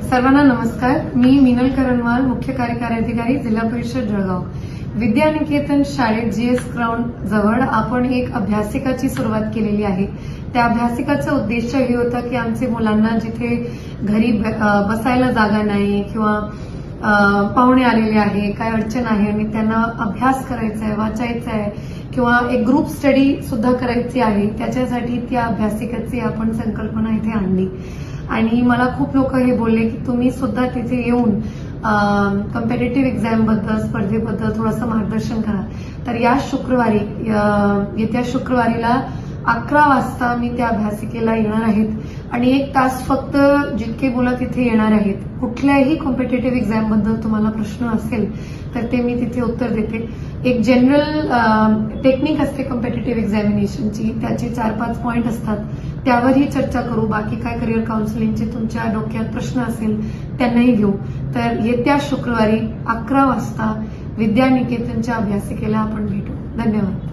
सर्वांना नमस्कार. मी मीनल करणवाल, मुख्य कार्यकारी अधिकारी, जिल्हा परिषद जळगाव. विद्यानिकेतन शाळेत जीएस ग्राउंड जवळ आपण एक अभ्यासिकाची सुरुवात केलेली आहे. त्या अभ्यासिकाचा उद्देश हे होता की आमचे मुलांना जिथे घरी बसायला जागा नाही किंवा पाहुणे आलेले आहे, काय अडचण आहे आणि त्यांना अभ्यास करायचा आहे, वाचायचा आहे किंवा एक ग्रुप स्टडी सुद्धा करायची आहे, त्याच्यासाठी त्या अभ्यासिकाची आपण संकल्पना इथे आणली. आणि मला खूप लोक हे बोलले की तुम्ही सुद्धा तिथे येऊन कॉम्पिटिटिव्ह एक्झाम बद्दल, स्पर्धेबद्दल थोडंसं मार्गदर्शन करा. तर येत्या शुक्रवारीला 11 वाजता मी त्या अभ्यासिकेला येणार आहेत आणि 1 तास फक्त जितके मुलं तिथे येणार आहेत, कुठल्याही कॉम्पिटिटिव्ह एक्झाम बद्दल तुम्हाला प्रश्न असेल तर ते मी तिथे उत्तर देते. एक जनरल टेक्निक असते कॉम्पिटिटिव्ह एक्झामिनेशनची, त्याचे 4-5 पॉइंट असतात, त्यावरही चर्चा करू. बाकी काय करिअर काउन्सिलिंगचे तुमच्या डोक्यात प्रश्न असेल त्यांनाही घेऊ. तर येत्या शुक्रवारी 11 वाजता विद्यानिकेतनच्या अभ्यासिकेला आपण भेटू. धन्यवाद.